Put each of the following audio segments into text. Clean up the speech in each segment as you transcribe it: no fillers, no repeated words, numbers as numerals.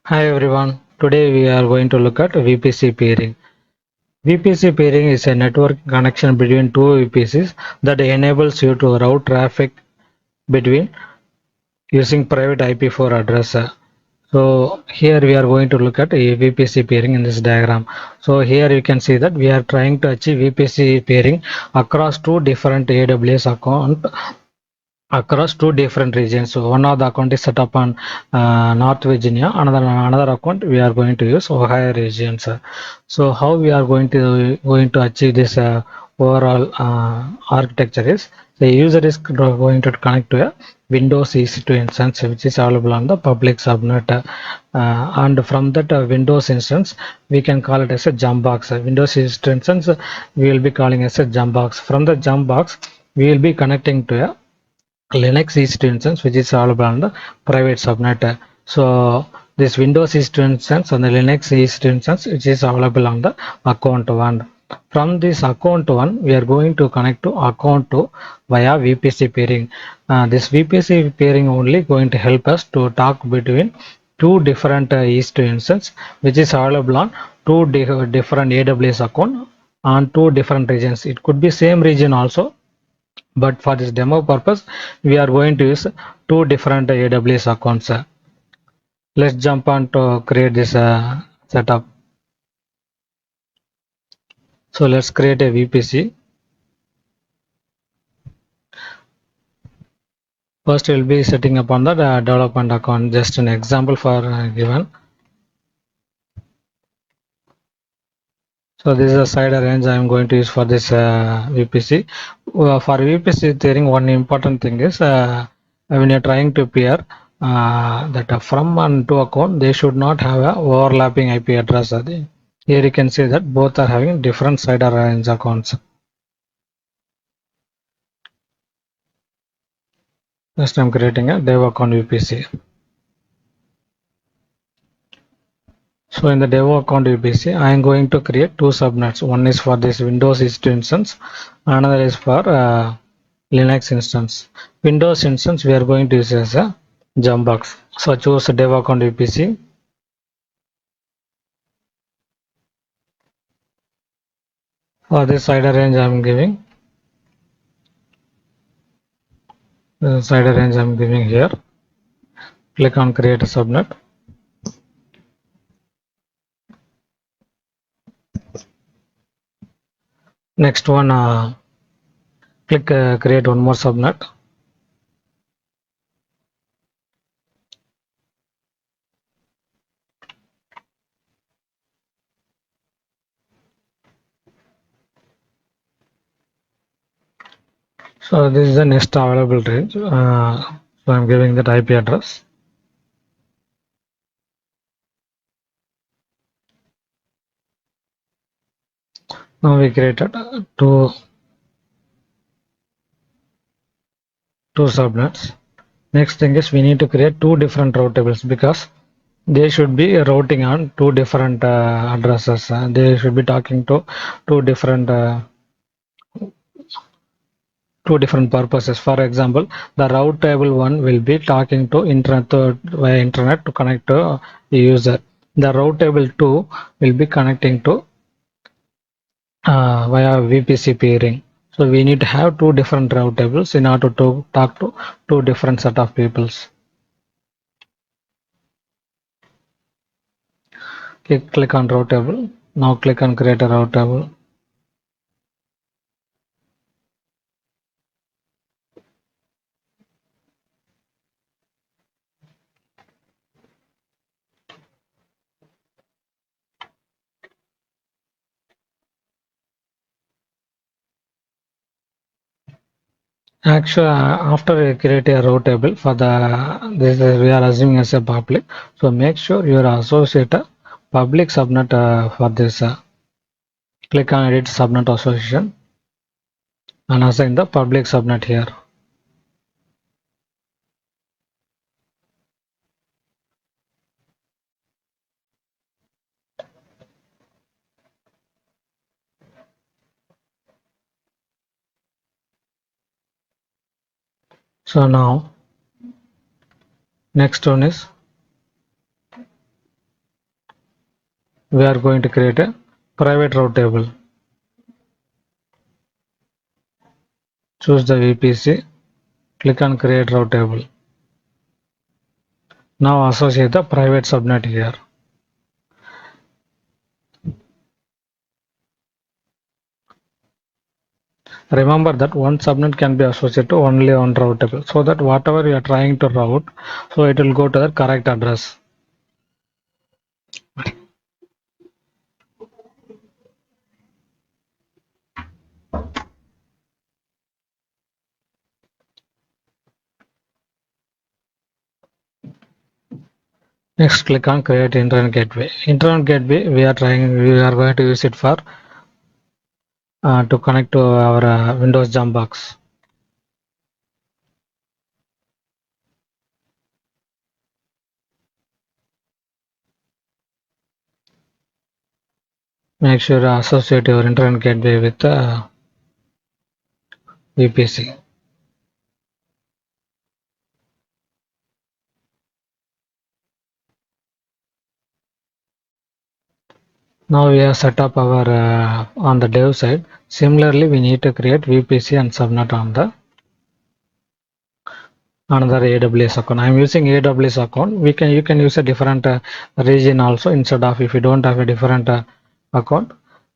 Hi everyone. Today we are going to look at VPC peering. VPC peering is a network connection between two VPCs that enables you to route traffic between using private IP4 address. So here we are going to look at a VPC peering in this diagram. So here you can see that we are trying to achieve VPC peering across two different AWS account across two different regions. So one of the account is set up on North Virginia. Another account we are going to use Ohio regions. So how we are going to achieve this overall architecture is the user is going to connect to a Windows EC2 instance which is available on the public subnet, and from that Windows instance we can call it as a jump box. Windows EC2 instance we will be calling as a jump box. From the jump box we will be connecting to a Linux EC2 instance which is available on the private subnet. So this Windows EC2 instance and the Linux EC2 instance which is available on the account 1. From this account 1 we are going to connect to account 2 via VPC peering. This VPC peering only going to help us to talk between two different EC2 instance which is available on two different AWS account on two different regions. It could be same region also, but for this demo purpose we are going to use two different AWS accounts. Let's jump on to create this setup. So let's create a VPC. First we'll be setting up on the development account, just an example for given. So this is a side range I am going to use for this VPC. For VPC theory, one important thing is when you're trying to peer that from and to account, they should not have a overlapping IP address. Here you can see that both are having different side range accounts. Next I'm creating a dev account VPC. So in the dev account VPC, I am going to create two subnets. One is for this Windows EC2 instance, another is for Linux instance. Windows instance we are going to use as a jump box. So choose dev account VPC. For this side range I am giving here. Click on create a subnet. Next one, click create one more subnet. So this is the next available range. So I'm giving that IP address. Now we created two subnets. Next thing is we need to create two different route tables because they should be routing on two different addresses. They should be talking to two different purposes. For example, the route table one will be talking to internet via internet to connect to the user. The route table 2 will be connecting to via VPC peering. So we need to have two different route tables in order to talk to two different set of peoples. Click on route table. Now click on create a route table. Actually, after you create a route table for this we are assuming as a public. So make sure you associate a public subnet for this. Click on edit subnet association and assign the public subnet here. So now next one is we are going to create a private route table. Choose the VPC, click on create route table. Now associate the private subnet here. Remember that one subnet can be associated to only one route table, so that whatever you are trying to route, so it will go to the correct address. Next, click on create internet gateway. Internet gateway, we are going to use it for to connect to our Windows jump box. Make sure you associate your internet gateway with VPC. Now we have set up our on the dev side. Similarly, we need to create VPC and subnet on the another AWS account. I am using AWS account. You can use a different region also. Instead of, if you don't have a different account,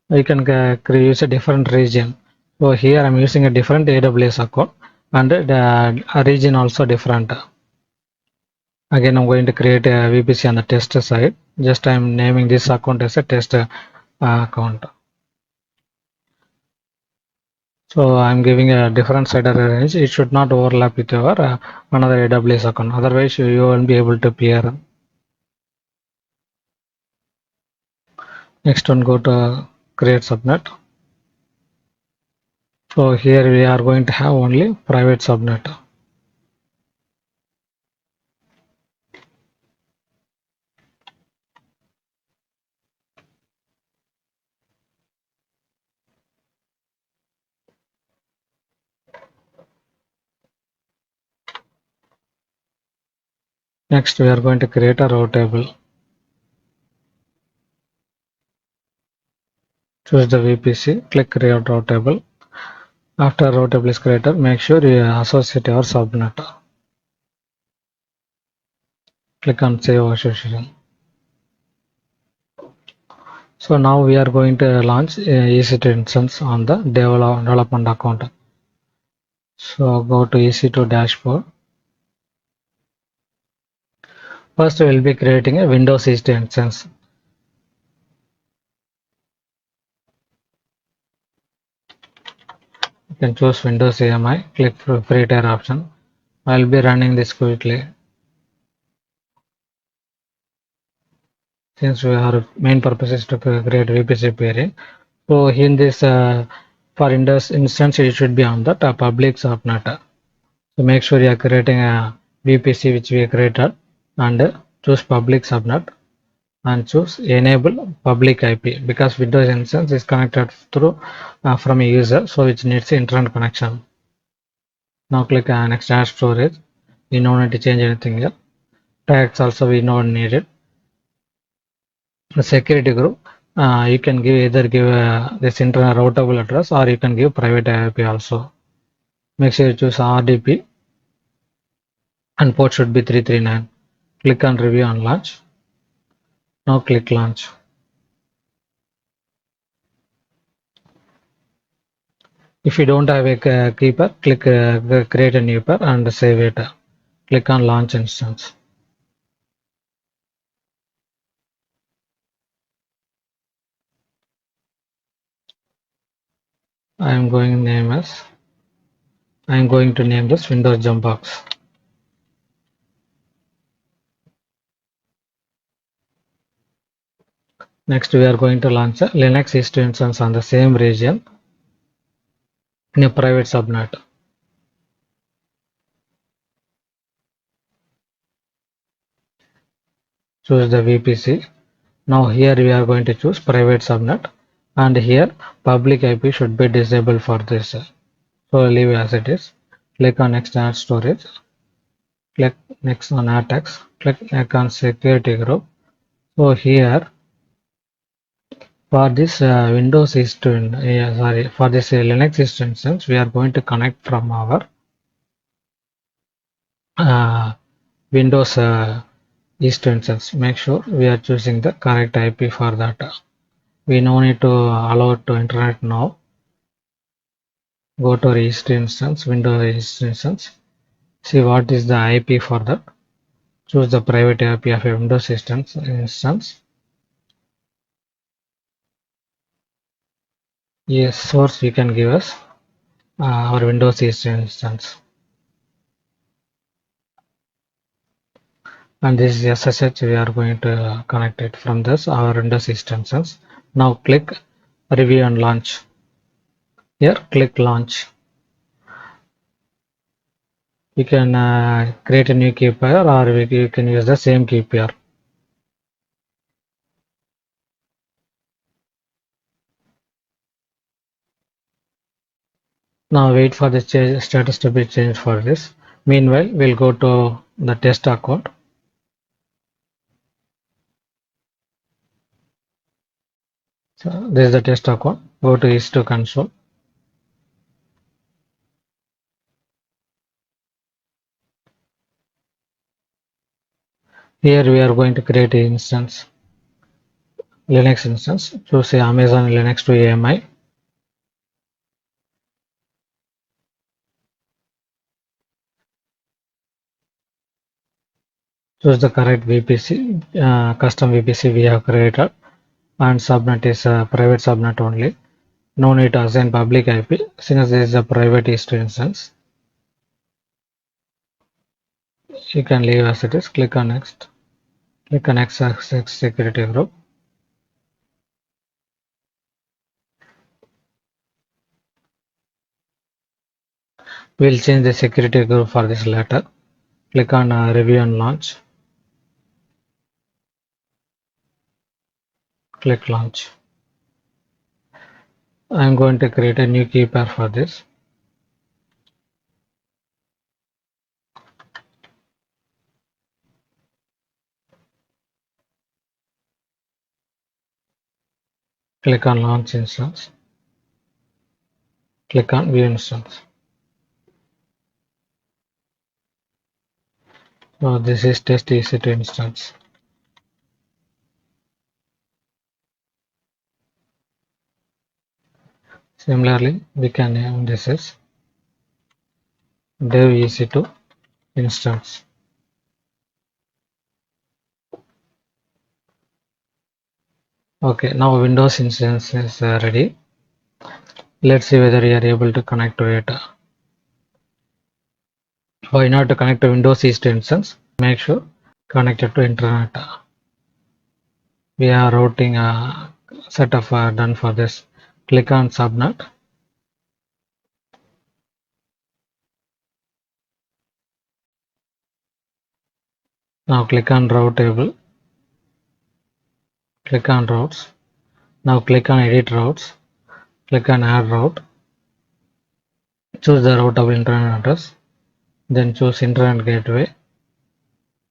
you can use a different region. So here I am using a different AWS account, and the region also different. Again, I'm going to create a VPC on the test side. Just I'm naming this account as a test account. So I'm giving a different side range. It should not overlap with your another AWS account. Otherwise, you won't be able to peer. Next one, go to create subnet. So here we are going to have only private subnet. Next, we are going to create a route table. Choose the VPC, click create route table. After route table is created, make sure you associate your subnet. Click on save association. So now we are going to launch EC2 instance on the development account. So go to EC2 dashboard. First, we will be creating a Windows EC2 instance. You can choose Windows AMI, click free tier option. I will be running this quickly. Since our main purpose is to create VPC peering, so in this for Windows instance, it should be on the public subnet. So make sure you are creating a VPC which we created, and choose public subnet and choose enable public IP, because Windows instance is connected through from a user, so it needs internet connection. Now click next, add storage. We don't need to change anything here. Tags also we don't need it. The security group, you can either give this internet routable address, or you can give private IP also. Make sure you choose RDP and port should be 339. Click on review and launch. Now click launch. If you don't have a keeper, click create a new pair and save it. Click on launch instance. I am going to name this Windows jump box. Next, we are going to launch a Linux EC2 instance on the same region in a private subnet. Choose the VPC. Now here we are going to choose private subnet, and here public IP should be disabled for this. So leave as it is. Click on next, add storage. Click next on add text. Click on security group. So here For this Windows for this Linux instance, we are going to connect from our uh, Windows East instance. Make sure we are choosing the correct IP for that. We no need to allow to internet now. Go to East instance, Windows East instance. See what is the IP for that. Choose the private IP of a Windows instance. Yes, source we can give us our Windows East instance. And this is SSH, we are going to connect it from this our Windows instance. Now click review and launch. Here click launch. You can create a new key pair, or you can use the same key pair. Now wait for the status to be changed for this. Meanwhile, we'll go to the test account. So this is the test account. Go to EC2 console. Here we are going to create an instance, Linux instance. Choose Amazon Linux to AMI. Choose the correct VPC, custom VPC we have created, and subnet is a private subnet only. No need to assign public IP since this is a private EC2 instance. You can leave as it is. Click on next. Click on X security group. We'll change the security group for this later. Click on review and launch. Click launch. I'm going to create a new key pair for this. Click on launch instance. Click on view instance. So this is test EC2 instance. Similarly, we can name this as dev EC2 instance. Okay, now Windows instance is ready. Let's see whether we are able to connect to it. Why not to connect to Windows East instance? Make sure connected to internet. We are routing setup done for this. Click on subnet. Now click on route table. Click on routes. Now click on edit routes. Click on add route. Choose the route of internet address. Then choose internet gateway.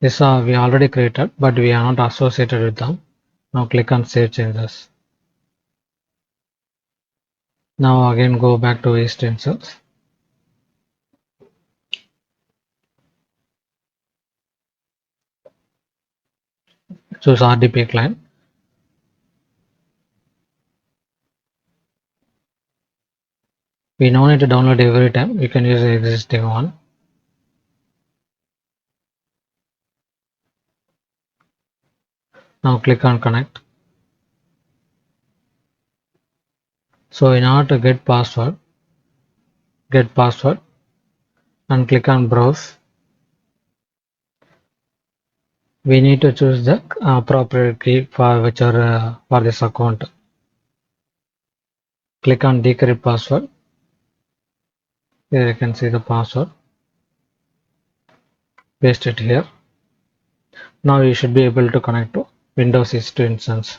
This we already created, but we are not associated with them. Now click on save changes. Now again go back to East instance. Choose RDP client. We no need to download every time. You can use the existing one. Now click on connect. So in order to get password and click on browse. We need to choose the appropriate key for whichever for this account. Click on decrypt password. Here you can see the password. Paste it here. Now you should be able to connect to Windows EC2 instance.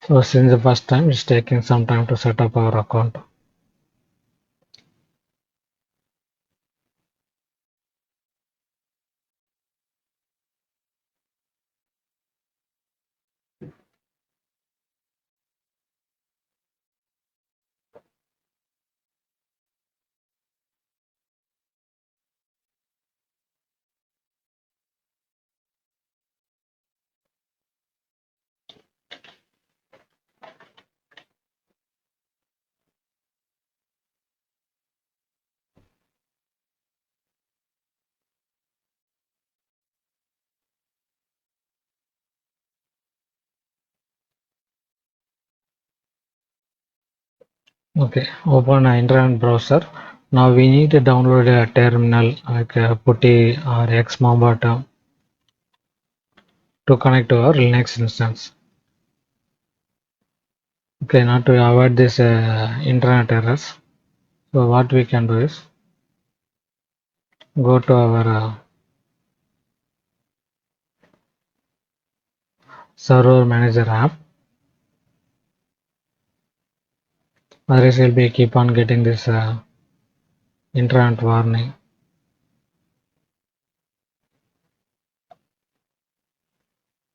So since the first time, it's taking some time to set up our account. Okay, open an internet browser. Now we need to download a terminal like PuTTY or Xmobata to connect to our Linux instance. Okay, now to avoid this internet errors, so what we can do is go to our server manager app. Otherwise, we'll be keep on getting this internet warning.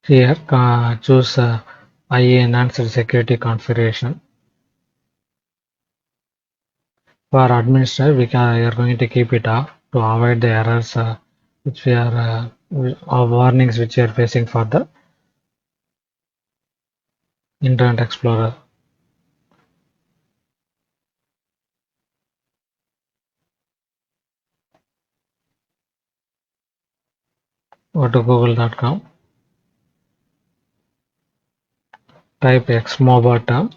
Here, choose IA enhanced security configuration. For administrator, we are going to keep it off to avoid the errors which we are or warnings which we are facing for the Internet Explorer. Go to google.com, type Xmobata,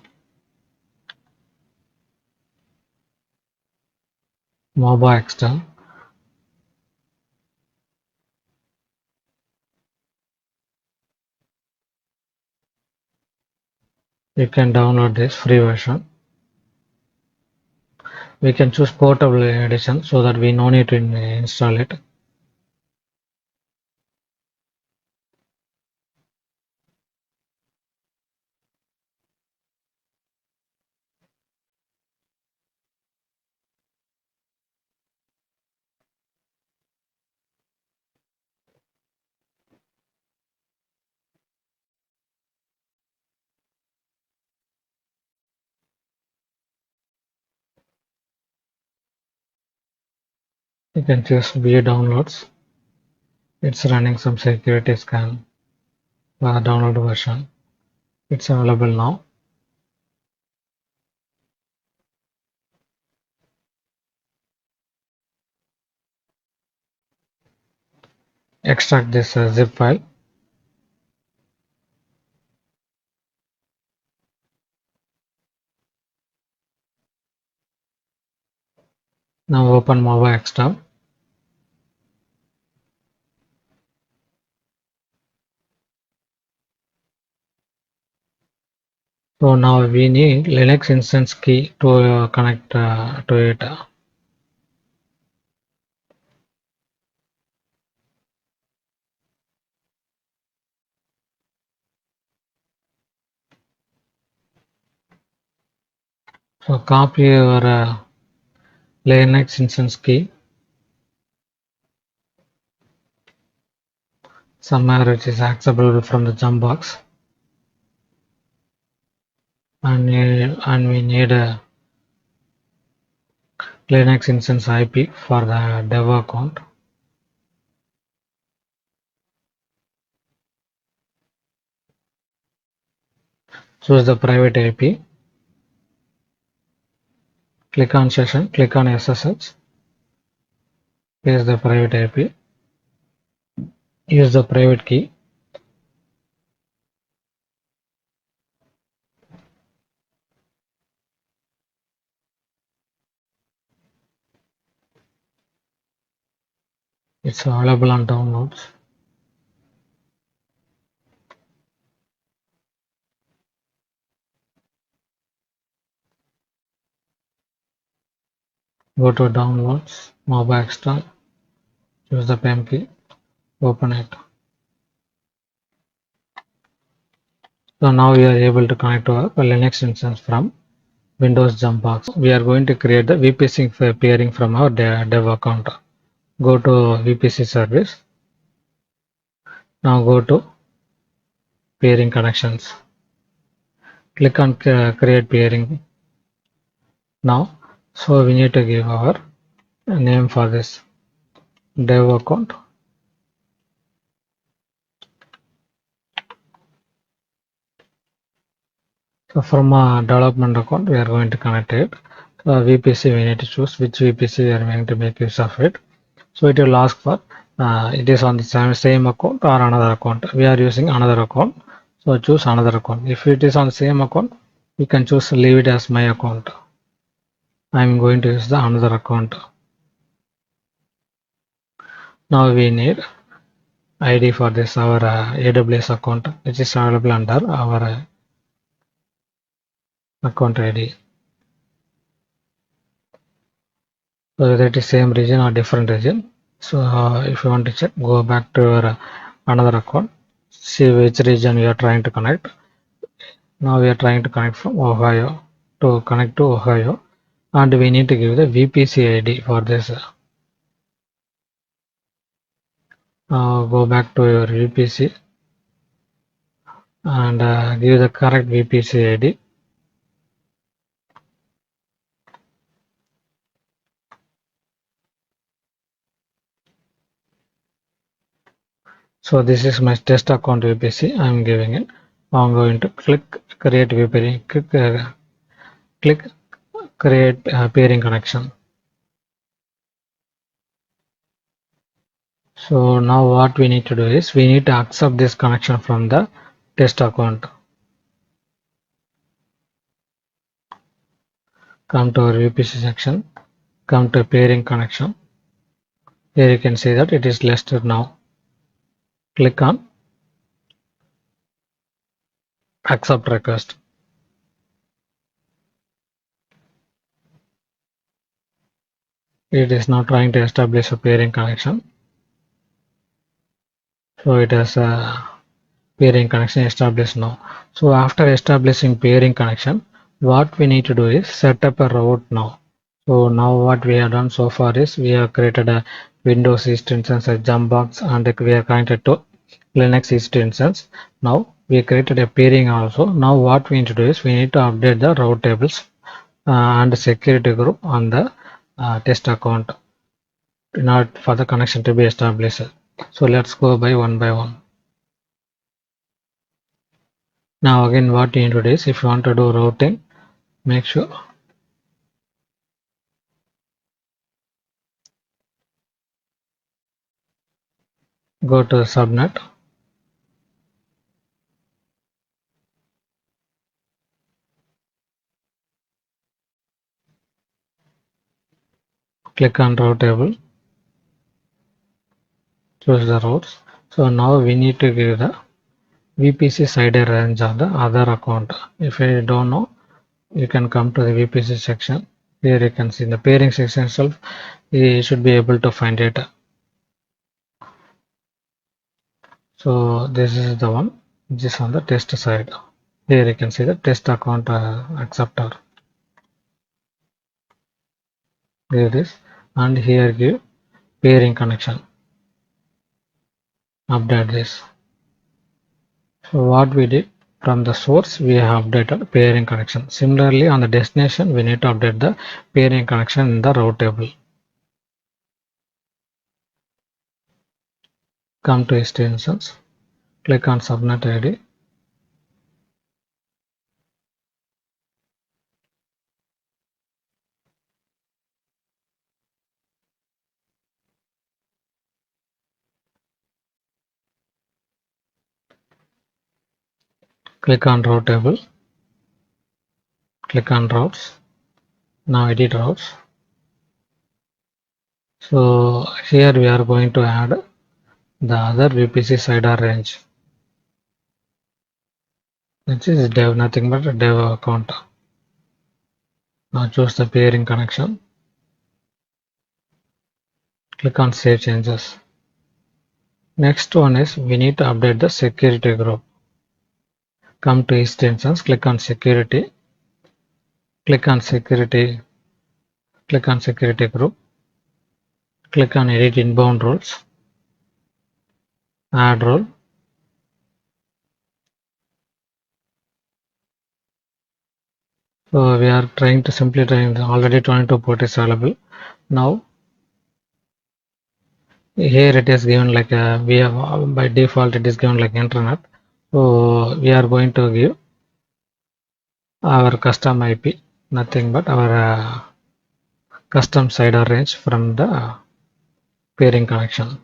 MobaXterm. You can download this free version. We can choose portable edition so that we no need to install it. You can choose view downloads. It's running some security scan download version. It's available now. Extract this zip file. Now open MobaXterm. So now we need Linux instance key to connect to it. So copy your Linux instance key somewhere which is accessible from the jump box, and we need a Linux instance IP for the dev account. Choose the private IP. Click on session. Click on SSH. Paste the private IP. Use the private key. It's available on downloads. Go to downloads, MobaXterm. Choose the PEM key. Open it. So now we are able to connect to a Linux instance from Windows Jumpbox. We are going to create the VPC peering from our dev account. Go to VPC service. Now go to peering connections. Click on create peering now. So we need to give our name for this dev account. So from a development account, we are going to connect it. VPC, we need to choose which VPC we are going to make use of it. So it will ask for it is on the same account or another account. We are using another account. So choose another account. If it is on the same account, you can choose leave it as my account. I am going to use the another account. Now we need ID for this our AWS account, which is available under our account ID. So whether it is same region or different region. So if you want to check, go back to your another account, see which region you are trying to connect. Now we are trying to connect from Ohio to connect to Ohio, and we need to give the VPC ID for this. Go back to your VPC and give the correct VPC ID. So this is my test account VPC. I am giving it. I'm going to click create VPC. Click create peering connection. So now what we need to do is we need to accept this connection from the test account. Come to our VPC section. Come to peering connection. Here you can see that it is listed now. Click on accept request. It is now trying to establish a peering connection. So it has a peering connection established now. So after establishing peering connection, what we need to do is set up a route now. So now what we have done so far is we have created a Windows instance, a Jumpbox, and we are connected to Linux instance. Now we created a peering also. Now what we need to do is we need to update the route tables and security group on the test account in order for the connection to be established. So let's go by one. Now again what you need to do is if you want to do routing, make sure go to subnet, click on route table, choose the routes. So now we need to give the VPC CIDR range of the other account. If you don't know, you can come to the VPC section. Here you can see in the pairing section itself, you should be able to find it. So this is the one which is on the test side. Here you can see the test account acceptor. Here it is, and here give pairing connection. Update this. So what we did from the source, we have updated pairing connection. Similarly, on the destination, we need to update the pairing connection in the route table. Come to instance, click on subnet ID. Click on route table. Click on routes. Now edit routes. So here we are going to add the other VPC CIDR range, which is dev, nothing but a dev account. Now choose the pairing connection. Click on save changes. Next one is we need to update the security group. come to East instance, click on security, click on security group, click on edit inbound rules, add role. So we are trying to simply already 22 port is available. Now here it is given like we have by default it is given like internet. So we are going to give our custom IP, nothing but our custom CIDR range from the peering connection.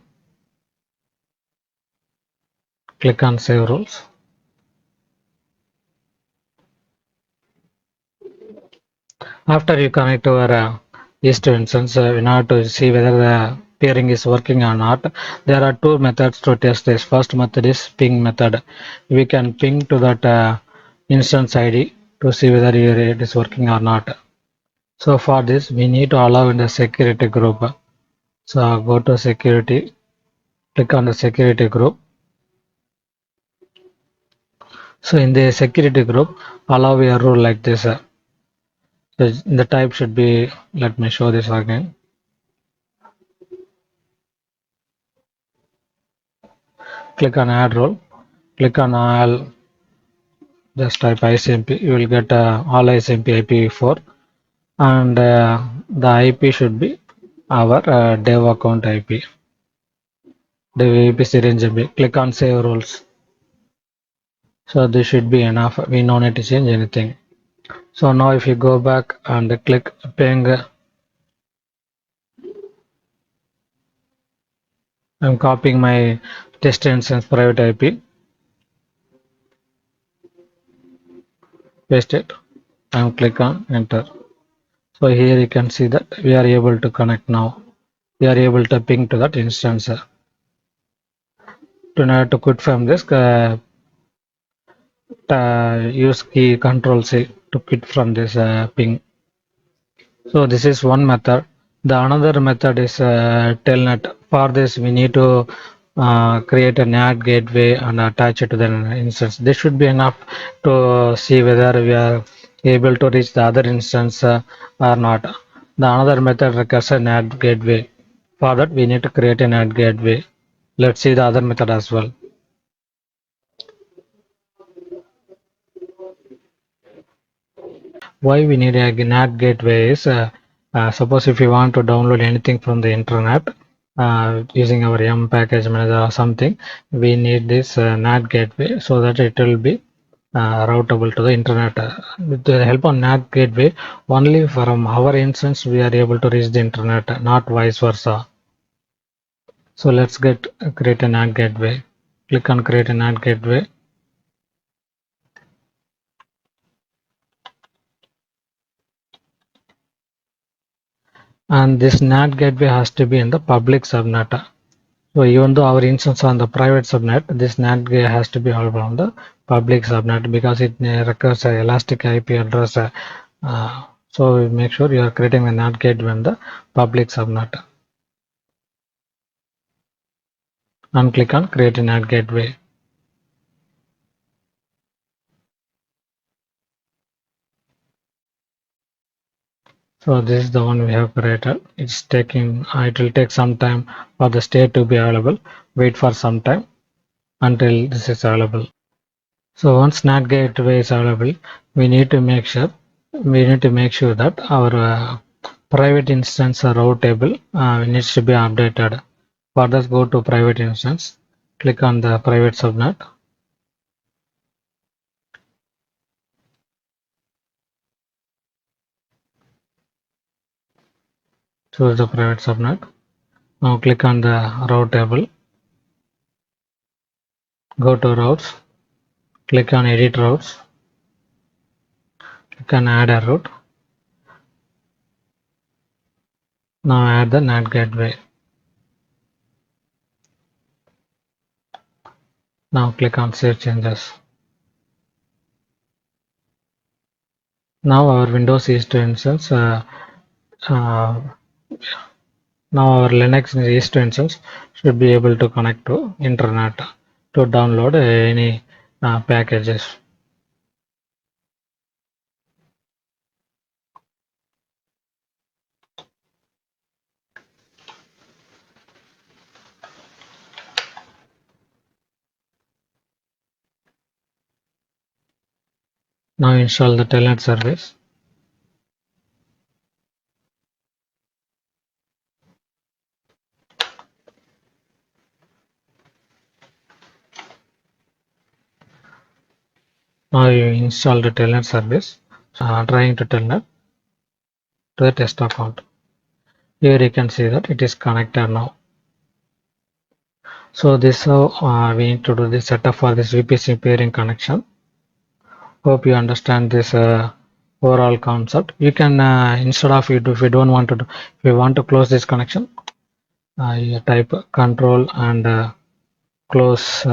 Click on save rules. After you connect to our East instance, in order to see whether the peering is working or not, there are two methods to test this. First method is ping method. We can ping to that instance ID to see whether it is working or not. So for this, we need to allow in the security group. So go to security, click on the security group. So in the security group, allow a rule like this. So the type should be, let me show this again. Click on add role, click on all, just type ICMP, you will get all ICMP IPv4 and the IP should be our dev account IP, dev VPC range IP. Click on save rules. So this should be enough, we no need to change anything. So now if you go back and click ping, I'm copying my test instance private IP, paste it and click on enter. So here you can see that we are able to connect now. We are able to ping to that instance. To quit from this, use key control C to quit from this ping. So this is one method. The another method is telnet. For this we need to create a NAT gateway and attach it to the instance. This should be enough to see whether we are able to reach the other instance or not. The another method requires a NAT gateway. For that we need to create a NAT gateway. Let's see the other method as well. Why we need a NAT gateway is suppose if you want to download anything from the internet using our M package manager or something, we need this NAT gateway so that it will be routable to the internet. With the help of NAT gateway, only from our instance we are able to reach the internet, not vice versa. So let's create a NAT gateway. Click on create a NAT gateway. And this NAT gateway has to be in the public subnet. So even though our instance on the private subnet, this NAT gateway has to be available on the public subnet because it requires an elastic IP address. So make sure you are creating a NAT gateway in the public subnet. And click on create a NAT gateway. So this is the one we have created. It's taking, it will take some time for the state to be available. Wait for some time until this is available. So once NAT gateway is available, we need to make sure that our private instance route table needs to be updated. For this, go to private instance, click on the private subnet. Choose the private subnet. Now click on the route table. Go to routes. Click on edit routes. Click on add a route. Now add the NAT gateway. Now click on save changes. Now our Windows East instance, now our Linux East instance should be able to connect to internet to download any packages. Now install the telnet service. Now you install the telnet service. Trying to telnet to the test account. Here you can see that it is connected now. So this how we need to do the setup for this VPC peering connection. Hope you understand this overall concept. You can instead of it, if you don't want to do, if you want to close this connection, you type control and close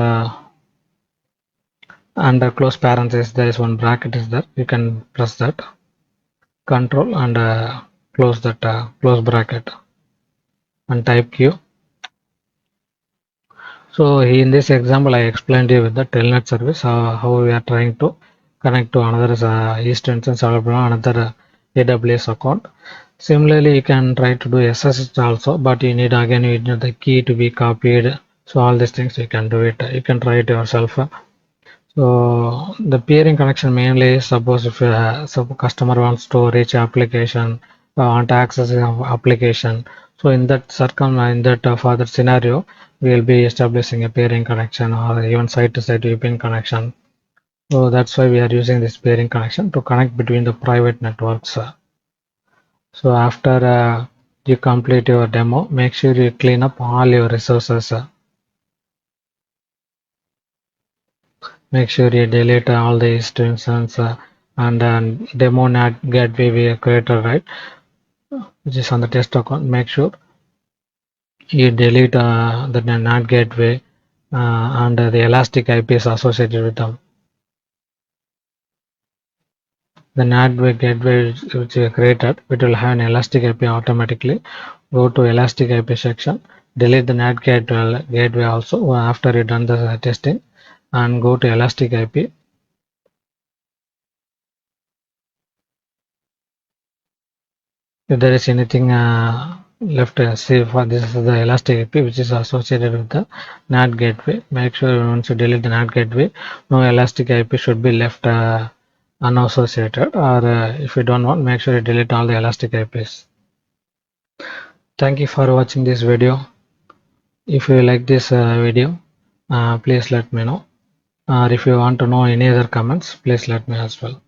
under close parenthesis. There is one bracket is there. You can press that control and close that close bracket and type Q. So in this example, I explained you with the telnet service how we are trying to connect to another East instance or another AWS account. Similarly, you can try to do SSH also, but you need again you need the key to be copied. So all these things you can do it. You can try it yourself. So the peering connection mainly is suppose if some customer wants to reach application, want to access application. So in that for that scenario, we will be establishing a peering connection or even site-to-site VPN connection. So that's why we are using this peering connection to connect between the private networks. So after you complete your demo, make sure you clean up all your resources. Make sure you delete all the instances and demo NAT gateway we created, right, which is on the test account. Make sure you delete the NAT gateway and the elastic IPs associated with them. The NAT gateway which you created, it will have an elastic IP automatically. Go to elastic IP section, delete the NAT gateway also after you done the testing, and go to elastic IP. If there is anything left, say for this is the elastic IP which is associated with the NAT gateway. Make sure once you delete the NAT gateway, no elastic IP should be left unassociated, or if you don't want, make sure you delete all the elastic IPs. Thank you for watching this video. If you like this video, please let me know. Or if you want to know any other comments, please let me as well.